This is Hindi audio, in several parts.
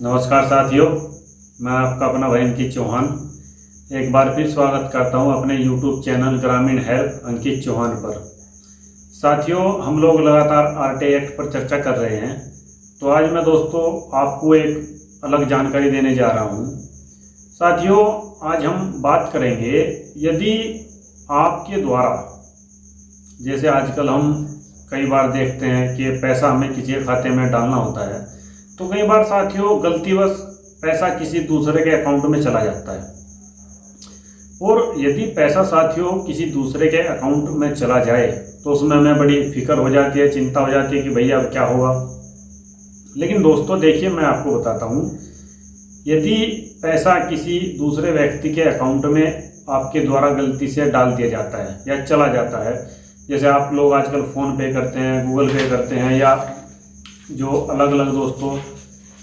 नमस्कार साथियों, मैं आपका अपना भाई अंकित चौहान एक बार फिर स्वागत करता हूं अपने YouTube चैनल ग्रामीण हेल्प अंकित चौहान पर। साथियों, हम लोग लगातार आरटीआई एक्ट पर चर्चा कर रहे हैं, तो आज मैं दोस्तों आपको एक अलग जानकारी देने जा रहा हूं। साथियों, आज हम बात करेंगे यदि आपके द्वारा, जैसे आजकल हम कई बार देखते हैं कि पैसा हमें किसी के खाते में डालना होता है, तो कई बार साथियों गलतीवश पैसा किसी दूसरे के अकाउंट में चला जाता है। और यदि पैसा साथियों किसी दूसरे के अकाउंट में चला जाए तो उसमें हमें बड़ी फिक्र हो जाती है, चिंता हो जाती है कि भैया अब क्या होगा। लेकिन दोस्तों देखिए, मैं आपको बताता हूँ, यदि पैसा किसी दूसरे व्यक्ति के अकाउंट में आपके द्वारा गलती से डाल दिया जाता है या चला जाता है, जैसे आप लोग आजकल फ़ोन पे करते हैं, गूगल पे करते हैं, या जो अलग अलग दोस्तों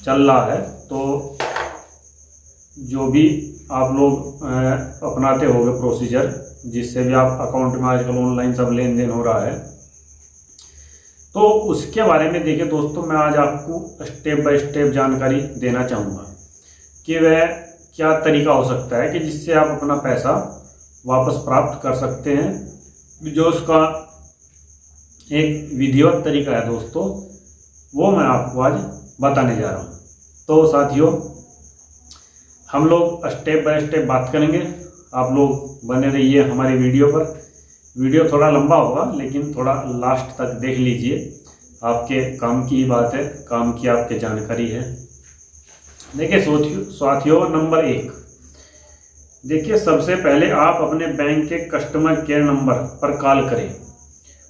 चल रहा है, तो जो भी आप लोग अपनाते होंगे प्रोसीजर, जिससे भी आप अकाउंट में आजकल ऑनलाइन सब लेन देन हो रहा है, तो उसके बारे में देखिए दोस्तों, मैं आज आपको स्टेप बाय स्टेप जानकारी देना चाहूँगा कि वह क्या तरीका हो सकता है कि जिससे आप अपना पैसा वापस प्राप्त कर सकते हैं। जो उसका एक विधिवत तरीका है दोस्तों, वो मैं आपको आज बताने जा रहा हूँ। तो साथियों, हम लोग स्टेप बाय स्टेप बात करेंगे। आप लोग बने रहिए हमारी वीडियो पर। वीडियो थोड़ा लंबा होगा, लेकिन थोड़ा लास्ट तक देख लीजिए। आपके काम की ही बात है, काम की आपके जानकारी है। देखिए साथियों, नंबर 1, देखिए सबसे पहले आप अपने बैंक के कस्टमर केयर नंबर पर कॉल करें,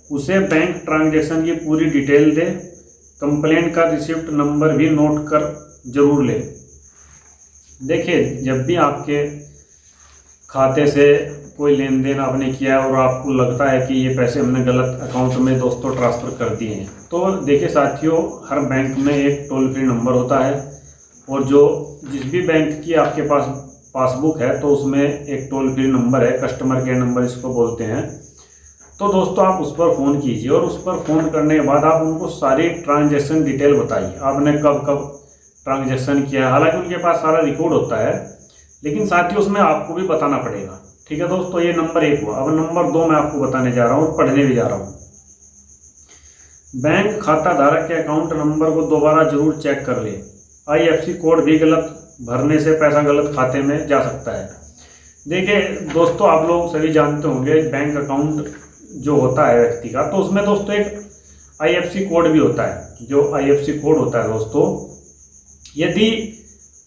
उसे बैंक ट्रांजैक्शन की पूरी डिटेल दें, कंप्लेंट का रिसिप्ट नंबर भी नोट कर जरूर लें। देखिए, जब भी आपके खाते से कोई लेन देन आपने किया है और आपको लगता है कि ये पैसे हमने गलत अकाउंट में दोस्तों ट्रांसफ़र कर दिए हैं, तो देखिए साथियों, हर बैंक में एक टोल फ्री नंबर होता है, और जो जिस भी बैंक की आपके पास पासबुक है तो उसमें एक टोल फ्री नंबर है, कस्टमर केयर नंबर इसको बोलते हैं। तो दोस्तों आप उस पर फ़ोन कीजिए, और उस पर फ़ोन करने के बाद आप उनको सारी ट्रांजैक्शन डिटेल बताइए, आपने कब कब ट्रांजैक्शन किया है। हालांकि उनके पास सारा रिकॉर्ड होता है, लेकिन साथियों उसमें आपको भी बताना पड़ेगा। ठीक है दोस्तों, ये नंबर 1 हुआ। अब नंबर 2 मैं आपको बताने जा रहा हूँ, पढ़ने भी जा रहा हूँ। बैंक खाता धारक के अकाउंट नंबर को दोबारा जरूर चेक कर ले। IFSC कोड भी गलत भरने से पैसा गलत खाते में जा सकता है। देखिए दोस्तों, आप लोग सभी जानते होंगे, बैंक अकाउंट जो होता है व्यक्ति का, तो उसमें दोस्तों एक IFSC कोड भी होता है। जो IFSC कोड होता है दोस्तों, यदि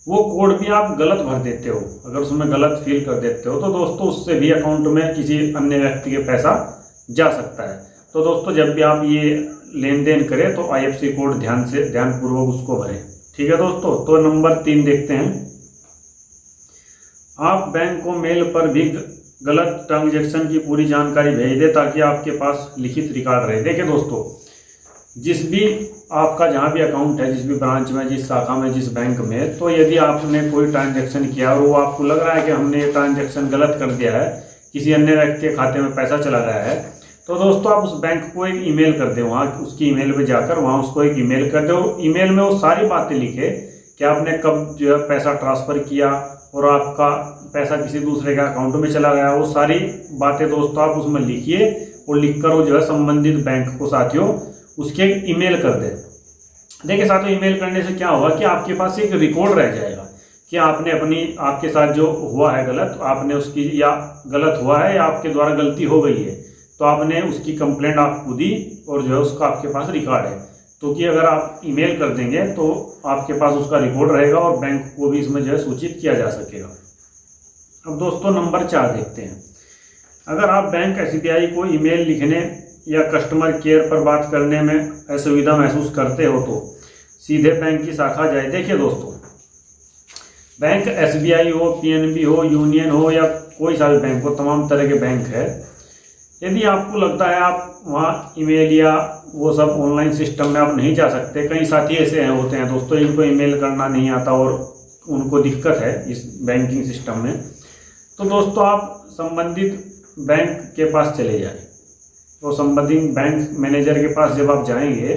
वो कोड भी आप गलत भर देते हो, अगर उसमें गलत फिल कर देते हो, तो दोस्तों उससे भी अकाउंट में किसी अन्य व्यक्ति के पैसा जा सकता है। तो दोस्तों जब भी आप ये लेन देन करें तो IFSC कोड ध्यानपूर्वक उसको भरें। ठीक है दोस्तों। तो नंबर 3 देखते हैं, आप बैंक को मेल पर भी गलत ट्रांजैक्शन की पूरी जानकारी भेज दे, ताकि आपके पास लिखित रिकॉर्ड रहे। देखिए दोस्तों, जिस भी आपका जहाँ भी अकाउंट है, जिस भी ब्रांच में, जिस शाखा में, जिस बैंक में, तो यदि आपने कोई ट्रांजैक्शन किया और वो आपको लग रहा है कि हमने ये ट्रांजैक्शन गलत कर दिया है, किसी अन्य व्यक्ति के खाते में पैसा चला गया है, तो दोस्तों आप उस बैंक को एक ईमेल कर दें। वहाँ उसकी ईमेल पे जाकर वहाँ उसको एक ईमेल कर दें, और ईमेल में वो सारी बातें लिखे कि आपने कब जो है पैसा ट्रांसफ़र किया और आपका पैसा किसी दूसरे के अकाउंट में चला गया। वो सारी बातें दोस्तों आप उसमें लिखिए, और लिखकर वो जो है संबंधित बैंक को साथियों उसके एक ईमेल कर दें। देखिए साथियों, ईमेल करने से क्या होगा कि आपके पास एक रिकॉर्ड रह जाएगा कि आपने आपके साथ जो हुआ है गलत, आपने उसकी, या गलत हुआ है या आपके द्वारा गलती हो गई है, तो आपने उसकी कंप्लेंट आपको दी, और जो है उसका आपके पास रिकॉर्ड है। तो कि अगर आप ईमेल कर देंगे तो आपके पास उसका रिकॉर्ड रहेगा, और बैंक को भी इसमें जो है सूचित किया जा सकेगा। अब दोस्तों नंबर 4 देखते हैं। अगर आप बैंक SBI को ईमेल लिखने या कस्टमर केयर पर बात करने में असुविधा महसूस करते हो तो सीधे बैंक की शाखा जाए। देखिए दोस्तों, बैंक SBI हो, PNB हो, यूनियन हो, या कोई सा भी बैंक हो, तमाम तरह के बैंक है, यदि आपको लगता है आप वहाँ ईमेल या वो सब ऑनलाइन सिस्टम में आप नहीं जा सकते, कई साथी ऐसे होते हैं दोस्तों, इनको ईमेल करना नहीं आता और उनको दिक्कत है इस बैंकिंग सिस्टम में, तो दोस्तों आप संबंधित बैंक के पास चले जाएं। तो संबंधित बैंक मैनेजर के पास जब आप जाएंगे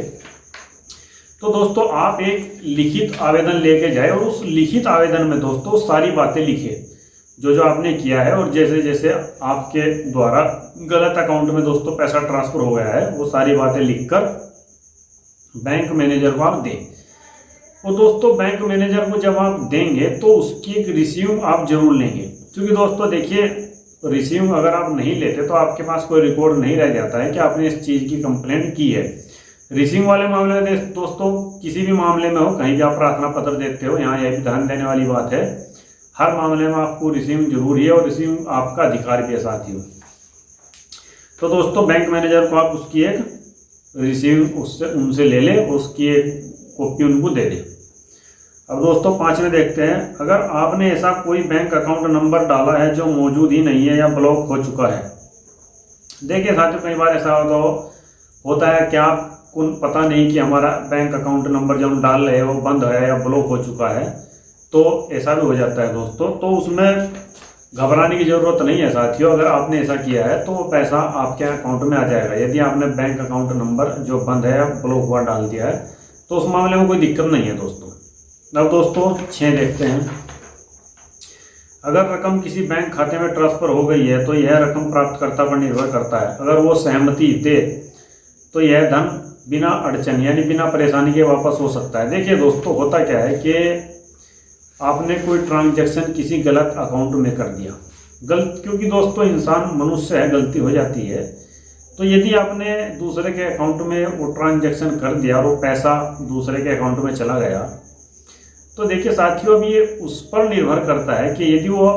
तो दोस्तों आप एक लिखित आवेदन लेके जाए और उस लिखित आवेदन में दोस्तों सारी बातें लिखे जो जो आपने किया है, और जैसे जैसे आपके द्वारा गलत अकाउंट में दोस्तों पैसा ट्रांसफर हो गया है वो सारी बातें लिखकर बैंक मैनेजर को आप दें। और दोस्तों बैंक मैनेजर को जब आप देंगे तो उसकी एक रिसीव आप जरूर लेंगे, क्योंकि दोस्तों देखिए रिसीव अगर आप नहीं लेते तो आपके पास कोई रिकॉर्ड नहीं रह जाता है कि आपने इस चीज़ की कंप्लेंट की है। रिसीव वाले मामले में दोस्तों किसी भी मामले में हो, कहीं भी आप प्रार्थना पत्र देते हो, यहाँ यह भी ध्यान देने वाली बात है, हर मामले में आपको रिसीव जरूरी है और रिसीव आपका अधिकार भी है साथियों। तो दोस्तों बैंक मैनेजर को आप उसकी एक रिसीव उनसे ले लें, उसकी एक कॉपी उनको दे दें। अब दोस्तों 5 में देखते हैं, अगर आपने ऐसा कोई बैंक अकाउंट नंबर डाला है जो मौजूद ही नहीं है या ब्लॉक हो चुका है। देखिए साथियों कई बार ऐसा होता है कि आपको पता नहीं कि हमारा बैंक अकाउंट नंबर जो हम डाल रहे हैं वो बंद है या ब्लॉक हो चुका है, तो ऐसा भी हो जाता है दोस्तों। तो उसमें घबराने की जरूरत नहीं है साथियों। अगर आपने ऐसा किया है तो वो पैसा आपके अकाउंट में आ जाएगा। यदि आपने बैंक अकाउंट नंबर जो बंद है या ब्लॉक हुआ डाल दिया है तो उस मामले में कोई दिक्कत नहीं है दोस्तों। अब दोस्तों 6 देखते हैं, अगर रकम किसी बैंक खाते में ट्रांसफर हो गई है तो यह रकम प्राप्तकर्ता पर निर्भर करता है। अगर वो सहमति दे तो यह धन बिना अड़चन यानी बिना परेशानी के वापस हो सकता है। देखिए दोस्तों होता क्या है कि आपने कोई ट्रांजैक्शन किसी गलत अकाउंट में कर दिया, क्योंकि दोस्तों इंसान मनुष्य है, गलती हो जाती है। तो यदि आपने दूसरे के अकाउंट में वो ट्रांजैक्शन कर दिया और वो पैसा दूसरे के अकाउंट में चला गया, तो देखिए साथियों अब ये उस पर निर्भर करता है कि यदि वो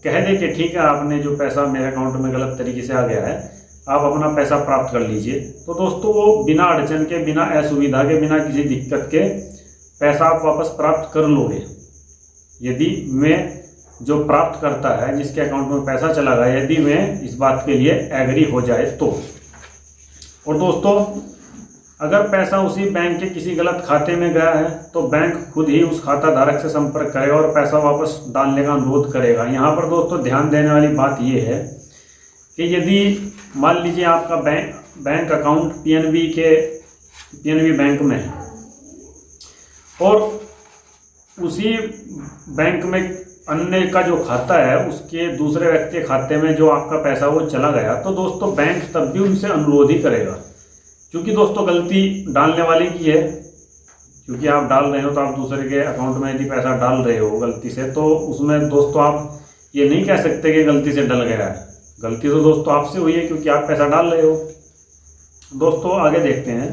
कह दे कि ठीक है आपने जो पैसा मेरे अकाउंट में गलत तरीके से आ गया है, आप अपना पैसा प्राप्त कर लीजिए, तो दोस्तों वो बिना अड़चन के, बिना असुविधा के, बिना किसी दिक्कत के पैसा आप वापस प्राप्त कर लोगे। यदि मैं जो प्राप्त करता है जिसके अकाउंट में पैसा चला गया, यदि मैं इस बात के लिए एग्री हो जाए तो। और दोस्तों अगर पैसा उसी बैंक के किसी गलत खाते में गया है तो बैंक खुद ही उस खाता धारक से संपर्क करेगा और पैसा वापस डालने का अनुरोध करेगा। यहाँ पर दोस्तों ध्यान देने वाली बात यह है कि यदि मान लीजिए आपका बैंक अकाउंट पीएनबी बैंक में है और उसी बैंक में अन्य का जो खाता है उसके दूसरे व्यक्ति के खाते में जो आपका पैसा वो चला गया, तो दोस्तों बैंक तब भी उनसे अनुरोध ही करेगा, क्योंकि दोस्तों गलती डालने वाले की है। क्योंकि आप डाल रहे हो तो आप दूसरे के अकाउंट में यदि पैसा डाल रहे हो गलती से, तो उसमें दोस्तों आप ये नहीं कह सकते कि गलती से डल गया है। गलती तो दोस्तों आपसे हुई है क्योंकि आप पैसा डाल रहे हो। दोस्तों आगे देखते हैं,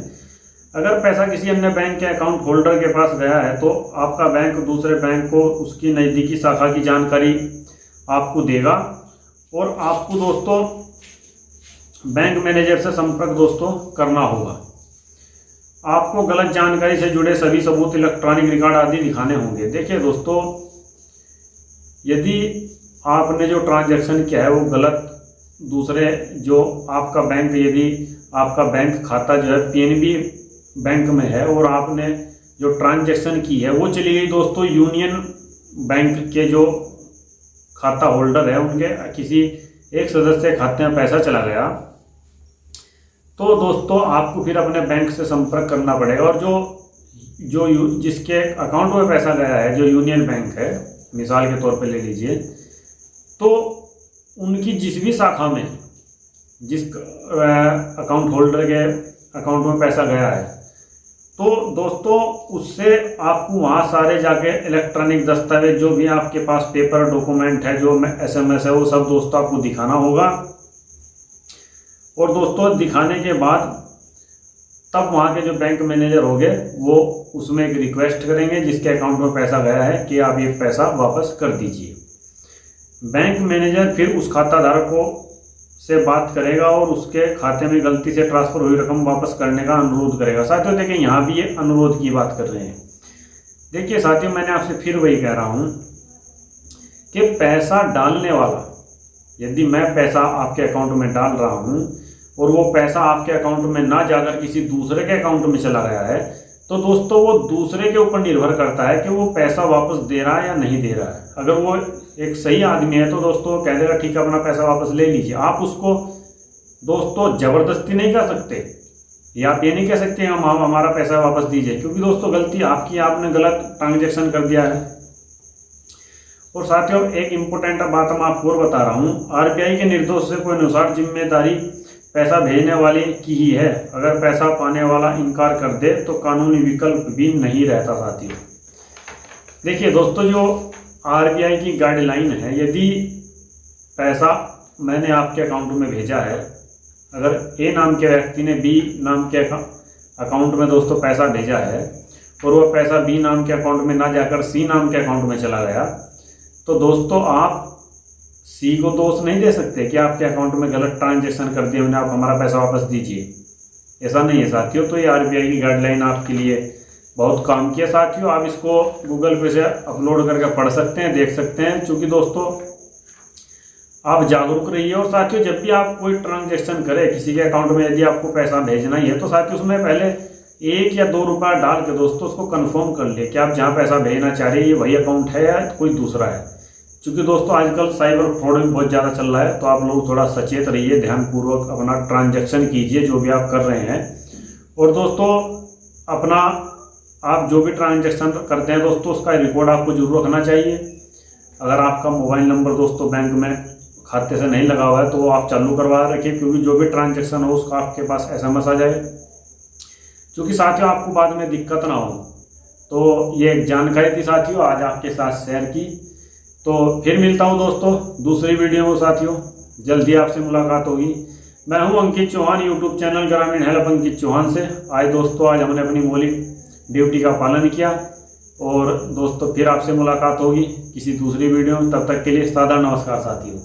अगर पैसा किसी अन्य बैंक के अकाउंट होल्डर के पास गया है तो आपका बैंक दूसरे बैंक को उसकी नज़दीकी शाखा की जानकारी आपको देगा और आपको दोस्तों बैंक मैनेजर से संपर्क दोस्तों करना होगा। आपको गलत जानकारी से जुड़े सभी सबूत, इलेक्ट्रॉनिक रिकॉर्ड आदि दिखाने होंगे। देखिए दोस्तों यदि आपने जो ट्रांजैक्शन किया है वो गलत, दूसरे जो आपका बैंक, यदि आपका बैंक खाता जो है पीएनबी बैंक में है और आपने जो ट्रांजैक्शन की है वो चली गई दोस्तों यूनियन बैंक के जो खाता होल्डर है उनके किसी एक सदस्य खाते में पैसा चला गया, तो दोस्तों आपको फिर अपने बैंक से संपर्क करना पड़ेगा। और जो जिसके अकाउंट में पैसा गया है, जो यूनियन बैंक है मिसाल के तौर पे ले लीजिए, तो उनकी जिस भी शाखा में जिस अकाउंट होल्डर के अकाउंट में पैसा गया है, तो दोस्तों उससे आपको वहाँ सारे जाके इलेक्ट्रॉनिक दस्तावेज जो भी आपके पास पेपर डॉक्यूमेंट है, जो SMS है, वो सब दोस्तों आपको दिखाना होगा। और दोस्तों दिखाने के बाद तब वहाँ के जो बैंक मैनेजर होंगे वो उसमें एक रिक्वेस्ट करेंगे जिसके अकाउंट में पैसा गया है कि आप ये पैसा वापस कर दीजिए। बैंक मैनेजर फिर उस खाता धारक को से बात करेगा और उसके खाते में गलती से ट्रांसफर हुई रकम वापस करने का अनुरोध करेगा। साथियों देखिए यहाँ भी ये अनुरोध की बात कर रहे हैं। देखिए साथियों मैंने आपसे फिर वही कह रहा हूँ कि पैसा डालने वाला, यदि मैं पैसा आपके अकाउंट में डाल रहा हूँ और वो पैसा आपके अकाउंट में ना जाकर किसी दूसरे के अकाउंट में चला गया है, तो दोस्तों वो दूसरे के ऊपर निर्भर करता है कि वो पैसा वापस दे रहा है या नहीं दे रहा है। अगर वो एक सही आदमी है तो दोस्तों कह देगा ठीक है अपना पैसा वापस ले लीजिए। आप उसको दोस्तों जबरदस्ती नहीं कर सकते या आप ये नहीं कह सकते हम हमारा पैसा वापस दीजिए, क्योंकि दोस्तों गलती आपकी, आपने गलत ट्रांजेक्शन कर दिया है। और साथियों एक इम्पोर्टेंट बात मैं आपको और बता रहा हूँ, आरबीआई के निर्देशों के अनुसार जिम्मेदारी पैसा भेजने वाले की ही है। अगर पैसा पाने वाला इनकार कर दे तो कानूनी विकल्प भी नहीं रहता साथियों। देखिए दोस्तों, जो आरबीआई की गाइडलाइन है, यदि पैसा मैंने आपके अकाउंट में भेजा है, अगर ए नाम के व्यक्ति ने बी नाम के अकाउंट में दोस्तों पैसा भेजा है और वह पैसा बी नाम के अकाउंट में ना जाकर सी नाम के अकाउंट में चला गया, तो दोस्तों आप सी को दोष नहीं दे सकते कि आपके अकाउंट में गलत ट्रांजेक्शन कर दिया मैंने, आप हमारा पैसा वापस दीजिए। ऐसा नहीं है साथियों। तो ये आरबीआई की गाइडलाइन आपके लिए बहुत काम की है साथियों। आप इसको गूगल पे से अपलोड करके पढ़ सकते हैं, देख सकते हैं। क्योंकि दोस्तों आप जागरूक रहिए। और साथियों जब भी आप कोई ट्रांजेक्शन करें किसी के अकाउंट में, यदि आपको पैसा भेजना ही है, तो साथियों उसमें पहले 1 या 2 रुपया डाल के दोस्तों उसको कंफर्म कर लिए कि आप जहाँ पैसा भेजना चाह रहे हैं ये वही अकाउंट है या कोई दूसरा है। क्योंकि दोस्तों आजकल साइबर फ्रॉड भी बहुत ज़्यादा चल रहा है, तो आप लोग थोड़ा सचेत रहिए, ध्यानपूर्वक अपना ट्रांजैक्शन कीजिए जो भी आप कर रहे हैं। और दोस्तों अपना आप जो भी ट्रांजैक्शन करते हैं दोस्तों उसका रिकॉर्ड आपको जरूर रखना चाहिए। अगर आपका मोबाइल नंबर दोस्तों बैंक में खाते से नहीं लगा हुआ है तो वो आप चालू करवा रखिए, क्योंकि जो भी ट्रांजैक्शन हो उसका आपके पास SMS आ जाए, क्योंकि साथियों आपको बाद में दिक्कत ना हो। तो ये एक जानकारी थी साथियों, आज आपके साथ शेयर की। तो फिर मिलता हूँ दोस्तों दूसरी वीडियो में साथियों, जल्दी आपसे मुलाकात होगी। मैं हूँ अंकित चौहान, यूट्यूब चैनल ग्रामीण हेल्प अंकित चौहान से। आज दोस्तों आज हमने अपनी मौलिक ड्यूटी का पालन किया, और दोस्तों फिर आपसे मुलाकात होगी किसी दूसरी वीडियो में। तब तक के लिए सादर नमस्कार साथियों।